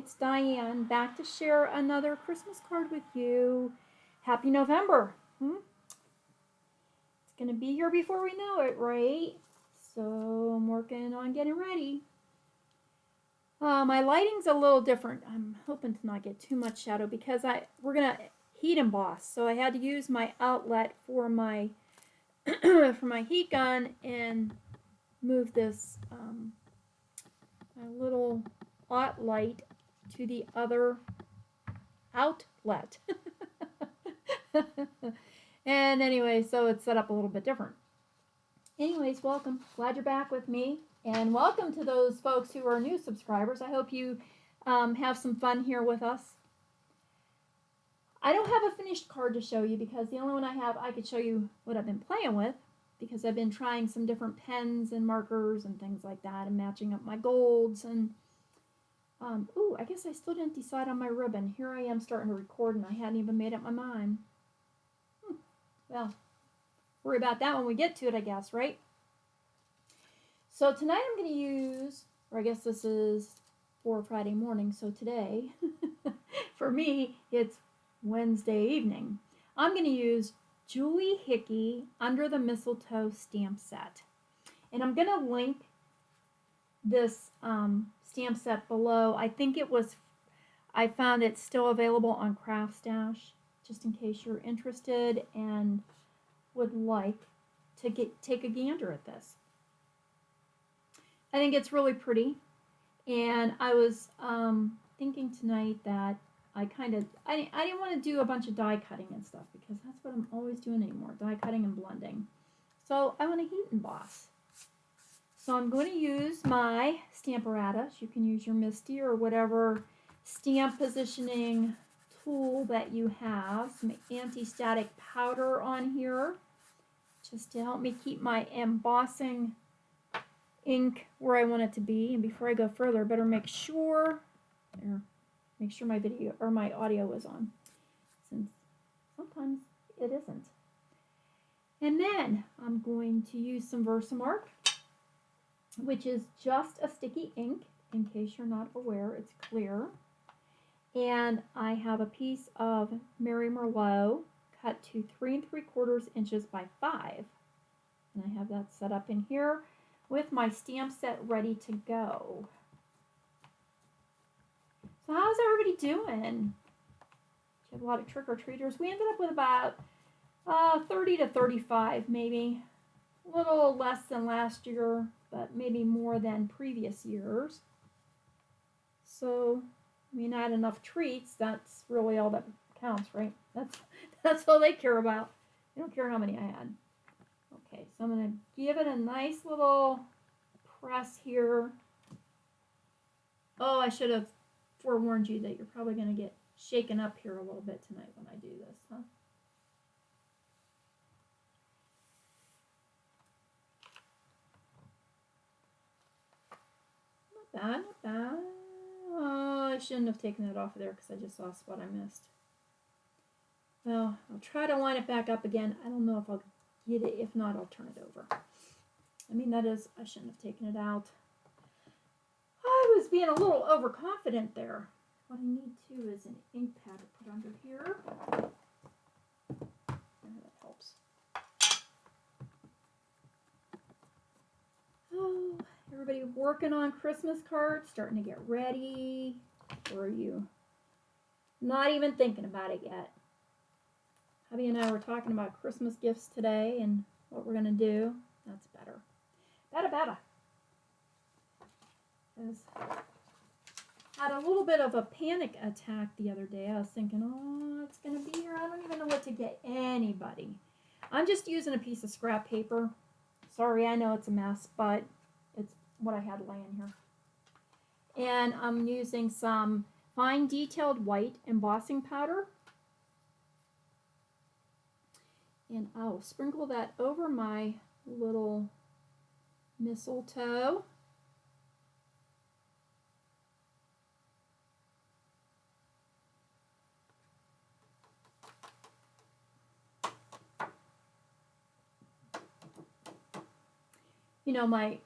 it's Diane, back to share another Christmas card with you. Happy November. It's going to be here before we know it, right? So I'm working on getting ready. My lighting's a little different. I'm hoping to not get too much shadow because we're going to heat emboss. So I had to use my outlet for my for my heat gun and move this my little hot light to the other outlet. And anyway, so it's set up a little bit different. Anyways, welcome. Glad you're back with me. And welcome to those folks who are new subscribers. I hope you have some fun here with us. I don't have a finished card to show you because the only one I have, I could show you what I've been playing with because I've been trying some different pens and markers and things like that and matching up my golds. And, ooh, I guess I still didn't decide on my ribbon. Here I am starting to record and I hadn't even made up my mind. Well, worry about that when we get to it, I guess, right? So tonight I'm going to use, or I guess this is for Friday morning, so today, for me, it's Wednesday evening. I'm going to use Julie Hickey Under the Mistletoe stamp set. And I'm going to link this stamp set below. I think I found it still available on Craft Stash, just in case you're interested and would like to take a gander at this. I think it's really pretty, and I was thinking tonight that I didn't want to do a bunch of die cutting and stuff because that's what I'm always doing anymore, die cutting and blending. So I want to heat emboss. So I'm going to use my Stamparatus. You can use your Misty or whatever stamp positioning tool that you have. Some anti-static powder on here just to help me keep my embossing ink where I want it to be. And before I go further, I better make sure my video or my audio is on, since sometimes it isn't. And then I'm going to use some Versamark, which is just a sticky ink. In case you're not aware, it's clear. And I have a piece of Mary Merlot cut to 3 3/4 inches by 5. And I have that set up in here with my stamp set ready to go. So how's everybody doing? You have a lot of trick-or-treaters. We ended up with about 30 to 35, maybe. A little less than last year, but maybe more than previous years. So, I mean, I had enough treats. That's really all that counts, right? That's all they care about. They don't care how many I had. Okay, so I'm going to give it a nice little press here. Oh, I should have forewarned you that you're probably going to get shaken up here a little bit tonight when I do this, huh? Not bad, not bad. Oh, I shouldn't have taken that off of there because I just saw a spot I missed. Well, I'll try to line it back up again. I don't know if I'll get it. If not, I'll turn it over. I mean, I shouldn't have taken it out. I was being a little overconfident there. What I need too is an ink pad to put under here. That helps. Oh, everybody working on Christmas cards, starting to get ready. Or are you not even thinking about it yet? Hubby and I were talking about Christmas gifts today and what we're going to do. That's better. Better. I had a little bit of a panic attack the other day. I was thinking, oh, it's going to be here. I don't even know what to get anybody. I'm just using a piece of scrap paper. Sorry, I know it's a mess, but it's what I had laying here. And I'm using some Fine Detailed White embossing powder. And I'll sprinkle that over my little mistletoe. You know, my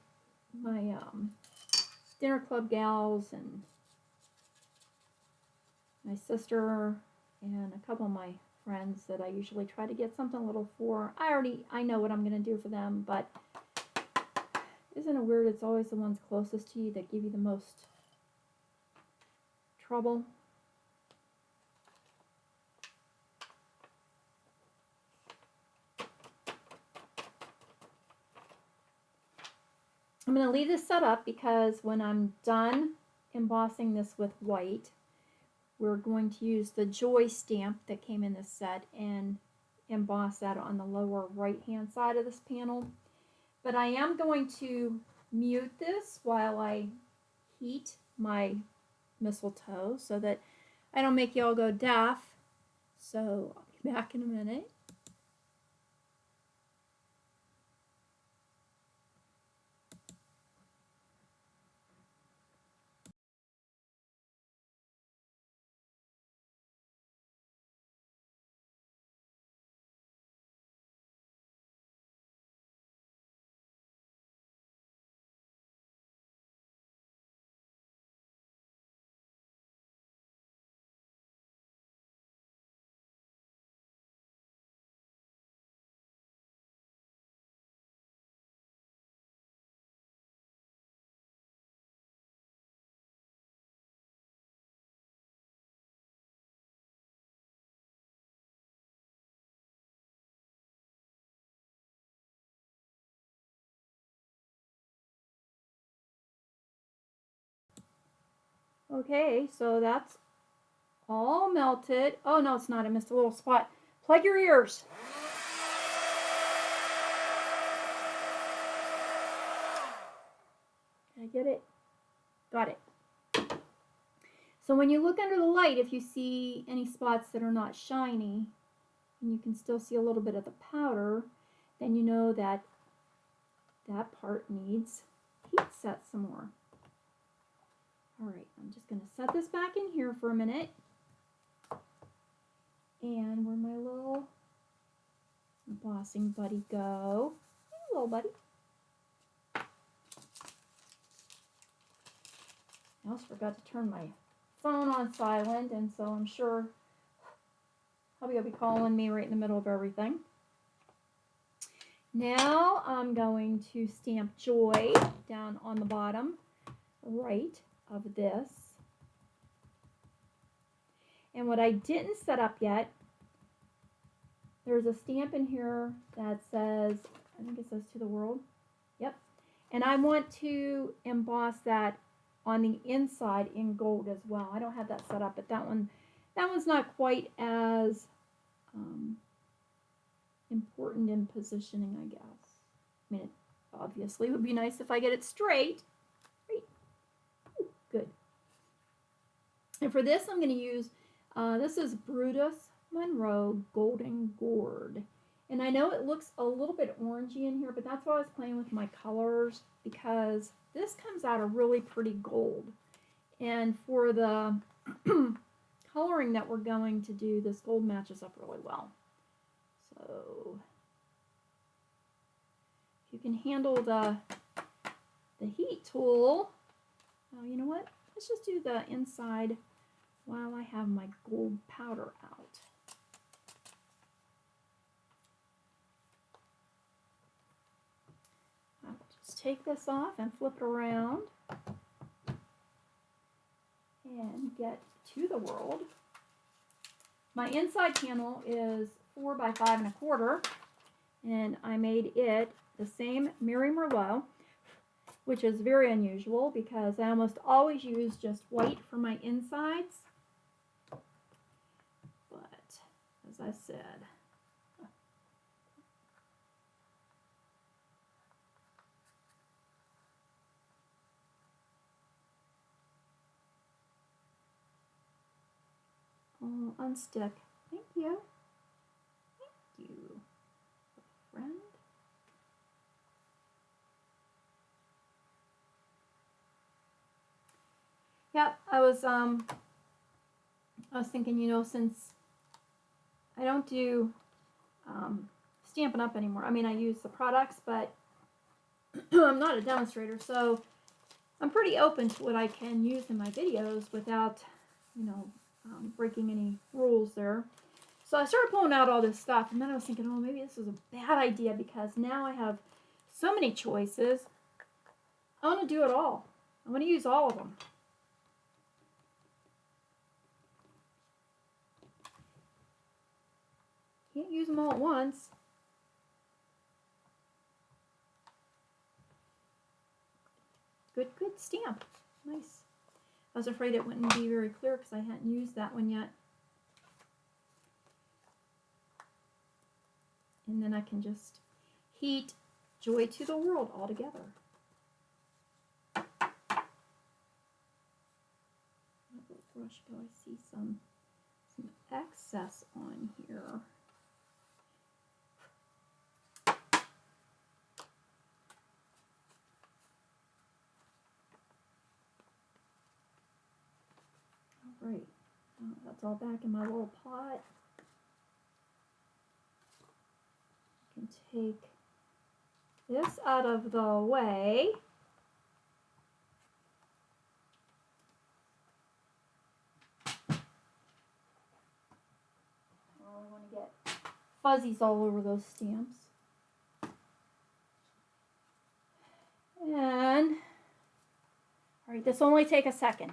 dinner club gals and my sister and a couple of my friends that I usually try to get something little for. I know what I'm going to do for them, but isn't it weird? It's always the ones closest to you that give you the most trouble. I'm going to leave this set up because when I'm done embossing this with white, we're going to use the Joy stamp that came in this set and emboss that on the lower right hand side of this panel. But I am going to mute this while I heat my mistletoe so that I don't make you all go deaf. So I'll be back in a minute. Okay, so that's all melted. Oh no, it's not. I missed a little spot. Plug your ears. Did I get it? Got it. So when you look under the light, if you see any spots that are not shiny, and you can still see a little bit of the powder, then you know that that part needs heat set some more. All right, I'm just going to set this back in here for a minute. And where'd my little embossing buddy go? Hey, little buddy. I also forgot to turn my phone on silent, and so I'm sure hubby will be calling me right in the middle of everything. Now I'm going to stamp Joy down on the bottom right of this. And what I didn't set up yet, there's a stamp in here that says, I think it says to the world. Yep. And I want to emboss that on the inside in gold as well. I don't have that set up, but that one's not quite as important in positioning, I guess. I mean, it obviously would be nice if I get it straight. Right. Ooh, good. And for this, I'm going to use, this is Brutus Monroe Golden Gourd. And I know it looks a little bit orangey in here, but that's why I was playing with my colors, because this comes out a really pretty gold. And for the coloring that we're going to do, this gold matches up really well. So if you can handle the heat tool, oh, you know what? Let's just do the inside while I have my gold powder out. I'll just take this off and flip it around and get to the world. My inside panel is 4 by 5 1/4, and I made it the same Merlot, which is very unusual because I almost always use just white for my insides. But as I said, oh, unstick. Thank you. Thank you, friend. Yeah, I was thinking, you know, since I don't do Stampin' Up anymore. I mean, I use the products, but I'm not a demonstrator, so I'm pretty open to what I can use in my videos without, you know, breaking any rules there. So I started pulling out all this stuff, and then I was thinking, oh, maybe this is a bad idea because now I have so many choices. I want to do it all. I want to use all of them. Can't use them all at once. Good stamp. Nice. I was afraid it wouldn't be very clear because I hadn't used that one yet. And then I can just heat Joy to the World all together. What brush do I see some excess on here? All right, that's all back in my little pot. I can take this out of the way. Oh, I want to get fuzzies all over those stamps. And, all right, this will only take a second.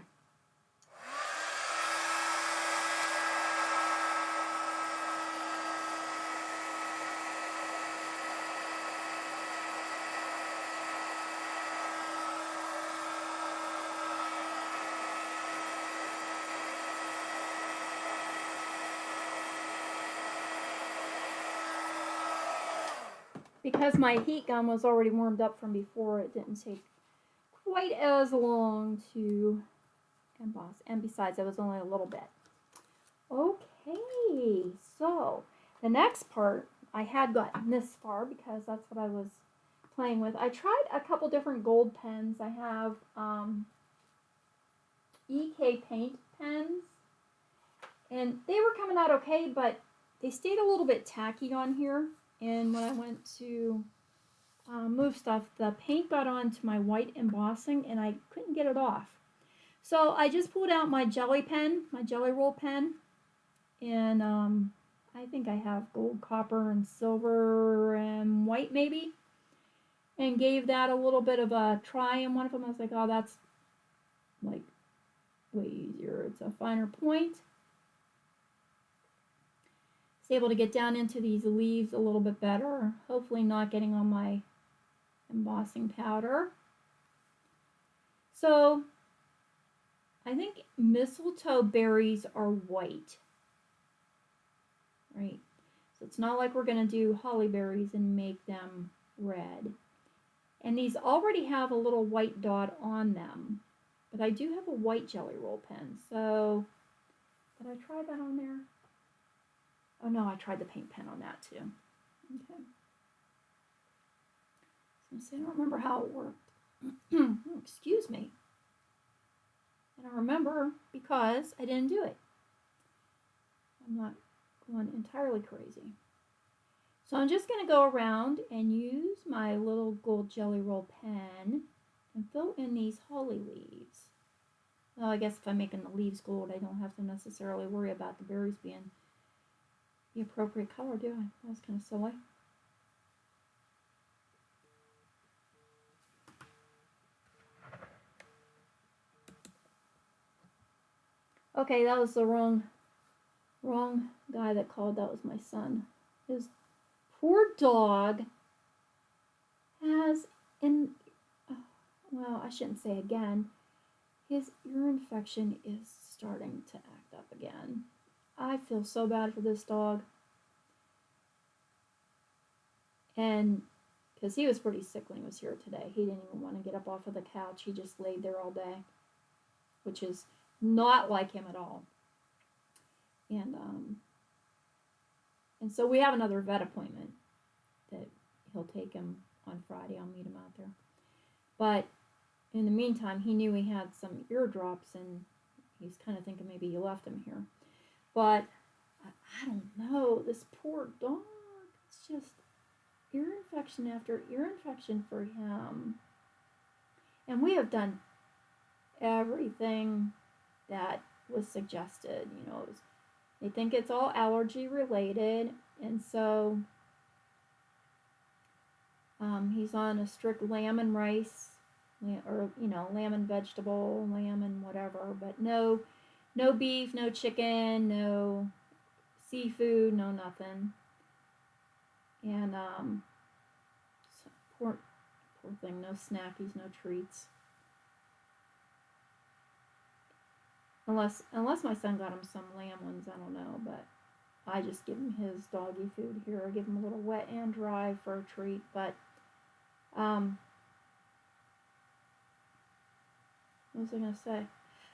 Because my heat gun was already warmed up from before, it didn't take quite as long to emboss. And besides, it was only a little bit. Okay, so the next part, I had gotten this far because that's what I was playing with. I tried a couple different gold pens. I have EK paint pens, and they were coming out okay, but they stayed a little bit tacky on here. And when I went to move stuff, the paint got onto my white embossing and I couldn't get it off. So I just pulled out my jelly pen, my jelly roll pen, and I think I have gold, copper, and silver and white maybe, and gave that a little bit of a try. And one of them I was like, oh, that's like way easier. It's a finer point. Was able to get down into these leaves a little bit better, hopefully not getting on my embossing powder. So I think mistletoe berries are white, right? So it's not like we're going to do holly berries and make them red. And these already have a little white dot on them, but I do have a white jelly roll pen. So did I try that on there? Oh no, I tried the paint pen on that too. Okay. So I don't remember how it worked. Excuse me. I don't remember because I didn't do it. I'm not going entirely crazy. So I'm just going to go around and use my little gold jelly roll pen and fill in these holly leaves. Well, I guess if I'm making the leaves gold, I don't have to necessarily worry about the berries being the appropriate color, do I? That was kind of silly. Okay, that was the wrong guy that called. That was my son. His poor dog has well, I shouldn't say again. His ear infection is starting to act up again. I feel so bad for this dog. And because he was pretty sick when he was here today. He didn't even want to get up off of the couch. He just laid there all day, which is not like him at all. And so we have another vet appointment that he'll take him on Friday. I'll meet him out there. But in the meantime, he knew he had some eardrops, and he's kind of thinking maybe he left him here. But I don't know. This poor dog. It's just ear infection after ear infection for him. And we have done everything that was suggested. You know, they think it's all allergy related, and so he's on a strict lamb and rice, or you know, lamb and vegetable, lamb and whatever, but no beef, no chicken, no seafood, no nothing. And so poor thing, no snackies, no treats. Unless my son got him some lamb ones, I don't know, but I just give him his doggy food here. I give him a little wet and dry for a treat, but what was I gonna say?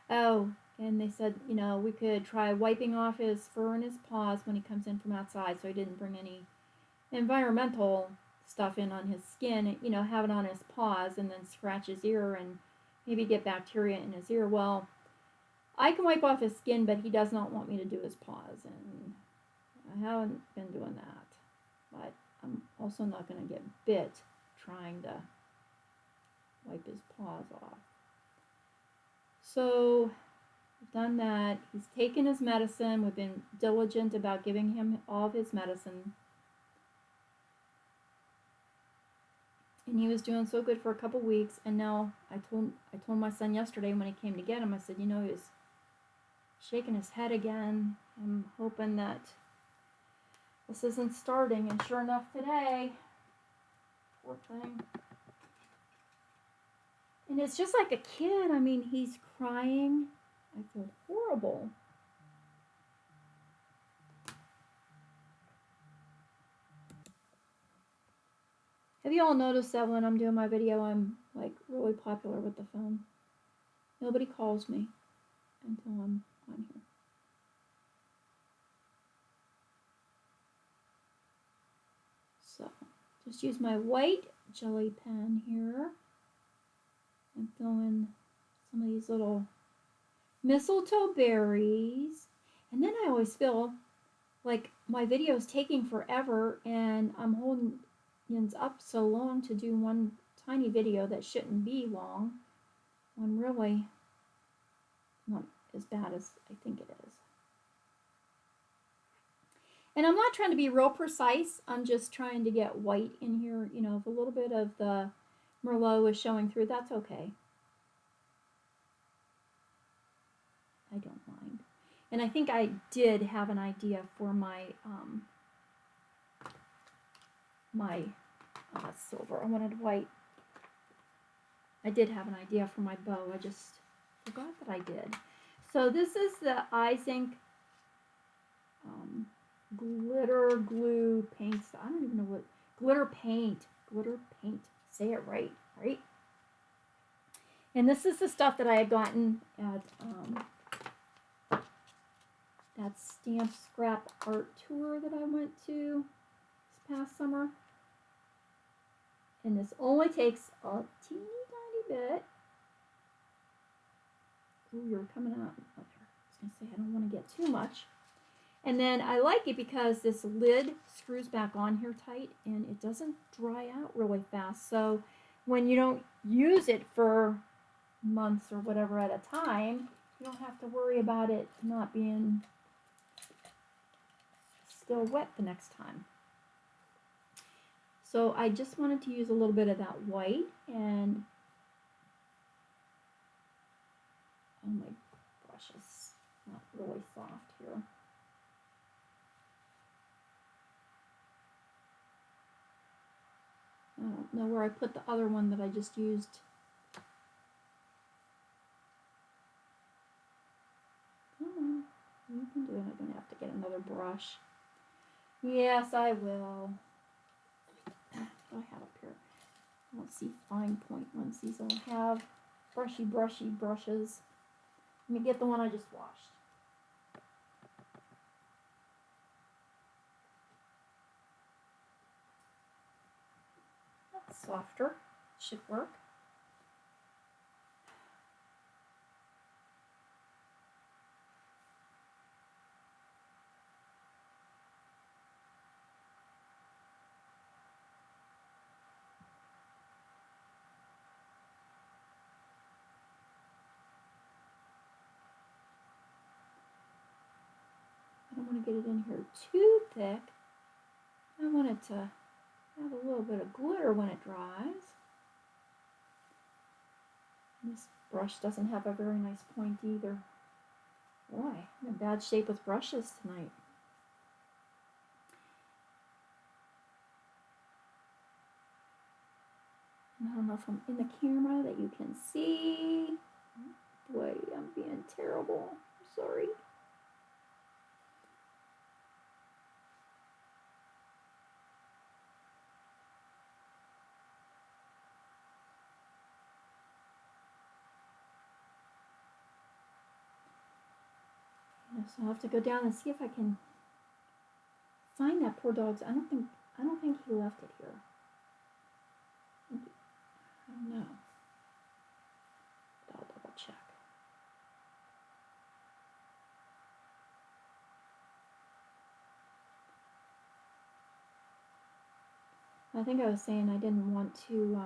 Oh, and they said, you know, we could try wiping off his fur and his paws when he comes in from outside, so he didn't bring any environmental stuff in on his skin, you know, have it on his paws and then scratch his ear and maybe get bacteria in his ear. Well, I can wipe off his skin, but he does not want me to do his paws, and I haven't been doing that. But I'm also not going to get bit trying to wipe his paws off. So we've done that. He's taken his medicine. We've been diligent about giving him all of his medicine. And he was doing so good for a couple weeks, and now I told my son yesterday when he came to get him, I said, you know, he was shaking his head again. I'm hoping that this isn't starting, and sure enough today, poor thing. And it's just like a kid. I mean, he's crying. I feel horrible. Have you all noticed that when I'm doing my video, I'm like really popular with the phone? Nobody calls me until I'm on here. So just use my white jelly pen here and fill in some of these little mistletoe berries. And then I always feel like my video is taking forever and I'm holding up so long to do one tiny video that shouldn't be long, when really not as bad as I think it is. And I'm not trying to be real precise. I'm just trying to get white in here. You know, if a little bit of the Merlot is showing through, that's okay. I don't mind. And I think I did have an idea for my silver. I wanted white. I did have an idea for my bow. I just forgot that I did. So this is the Zinc glitter glue paint. I don't even know what glitter paint. Say it right, right? And this is the stuff that I had gotten at that Stamp Scrap Art Tour that I went to this past summer. And this only takes a teeny tiny bit. Ooh, you're coming out. Okay. I was going to say I don't want to get too much. And then I like it because this lid screws back on here tight and it doesn't dry out really fast. So when you don't use it for months or whatever at a time, you don't have to worry about it not being still wet the next time. So I just wanted to use a little bit of that white, and oh, my brush is not really soft here. I don't know where I put the other one that I just used. Come on, you can do it. I'm going to have to get another brush. Yes, I will. I have up here. I don't see fine point ones. These all have brushy brushes. Let me get the one I just washed. That's softer. Should work. get it in here too thick. I want it to have a little bit of glitter when it dries. This brush doesn't have a very nice point either. Boy, I'm in bad shape with brushes tonight. I don't know if I'm in the camera that you can see. Boy, I'm being terrible. I'm sorry. So I'll have to go down and see if I can find that poor dog's. I don't think he left it here. I don't know. But I'll double check. I think I was saying I didn't want to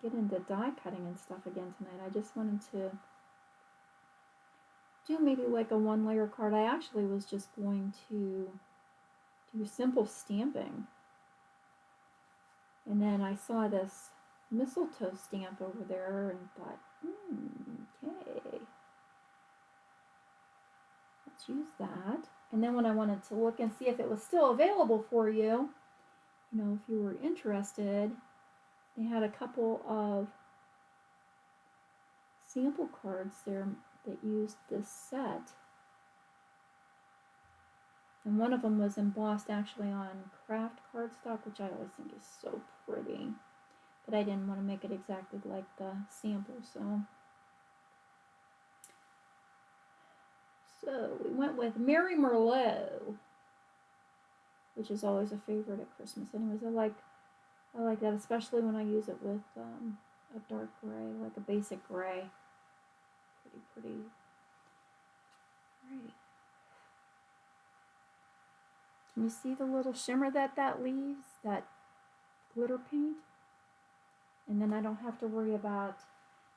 get into die cutting and stuff again tonight. I just wanted to do maybe like a one layer card. I actually was just going to do simple stamping. And then I saw this mistletoe stamp over there and thought, okay, let's use that. And then when I wanted to look and see if it was still available for you, you know, if you were interested, they had a couple of sample cards there that used this set. And one of them was embossed actually on craft cardstock, which I always think is so pretty. But I didn't want to make it exactly like the sample, so we went with Merry Merlot, which is always a favorite at Christmas. Anyways, I like that, especially when I use it with a dark gray, like a basic gray. Pretty. Right. Can you see the little shimmer that leaves, that glitter paint? And then I don't have to worry about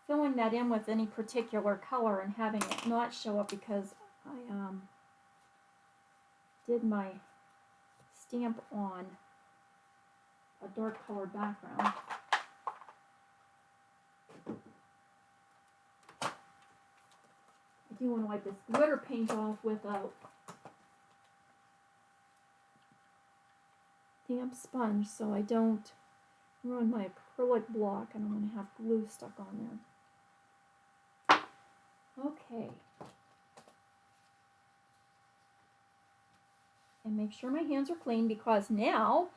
filling that in with any particular color and having it not show up because I did my stamp on a dark colored background. I do want to wipe this glitter paint off with a damp sponge so I don't ruin my acrylic block. I don't want to have glue stuck on there. Okay. And make sure my hands are clean because now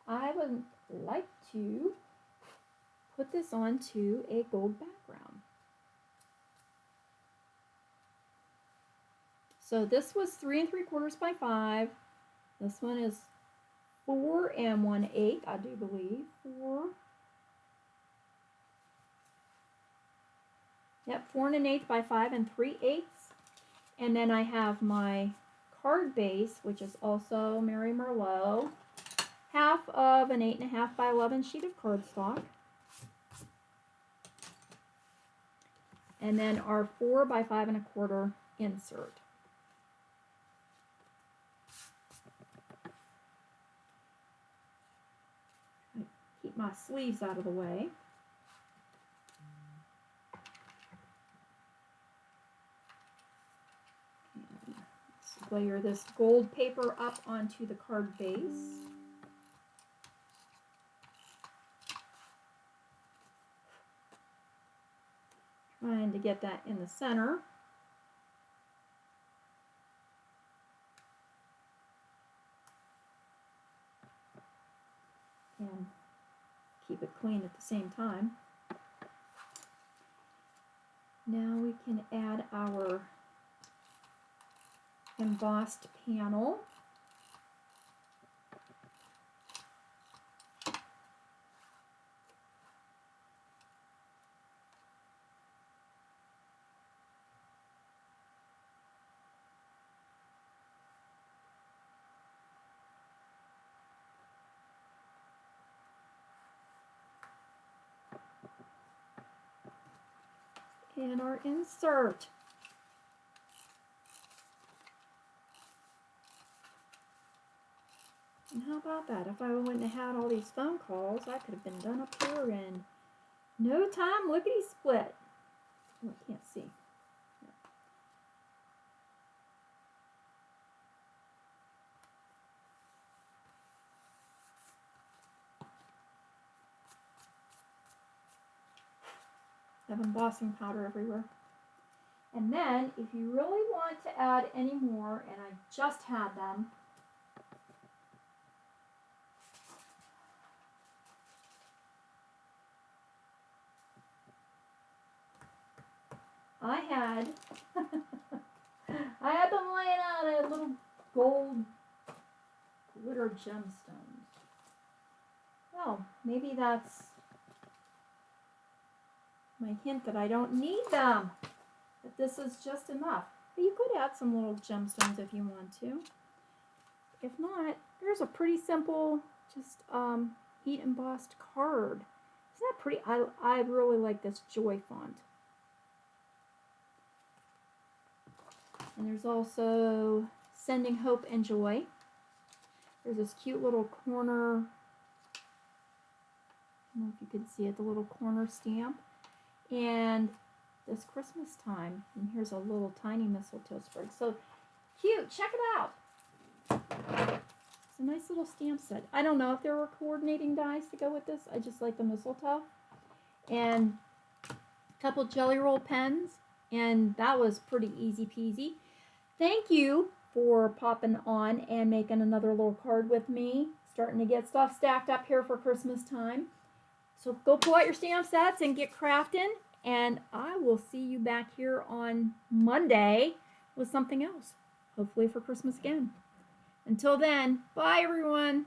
I would like to put this onto a gold background. So this was 3 3/4 by 5. This one is 4 1/8, I do believe. 4. Yep, 4 1/8 by 5 3/8. And then I have my card base, which is also Merry Merlot. Half of an 8 1/2 by 11 sheet of cardstock. And then our 4 by 5 1/4 insert. Keep my sleeves out of the way. And let's layer this gold paper up onto the card base. Trying to get that in the center. And keep it clean at the same time. Now we can add our embossed panel. And our insert. And how about that? If I wouldn't have had all these phone calls, I could have been done up here in no time, lickety split. Oh, I can't see. I have embossing powder everywhere. And then, if you really want to add any more, and I just had them, I had them laying out a little gold glitter gemstones. Well, maybe that's my hint that I don't need them. That this is just enough. But you could add some little gemstones if you want to. If not, here's a pretty simple, just heat embossed card. Isn't that pretty? I really like this Joy font. And there's also Sending Hope and Joy. There's this cute little corner, I don't know if you can see it, the little corner stamp. And this Christmas time, and here's a little tiny mistletoe sprig. So cute, check it out. It's a nice little stamp set. I don't know if there were coordinating dies to go with this. I just like the mistletoe. And a couple Jelly Roll pens, and that was pretty easy peasy. Thank you for popping on and making another little card with me. Starting to get stuff stacked up here for Christmas time. So go pull out your stamp sets and get crafting. And I will see you back here on Monday with something else. Hopefully for Christmas again. Until then, bye everyone.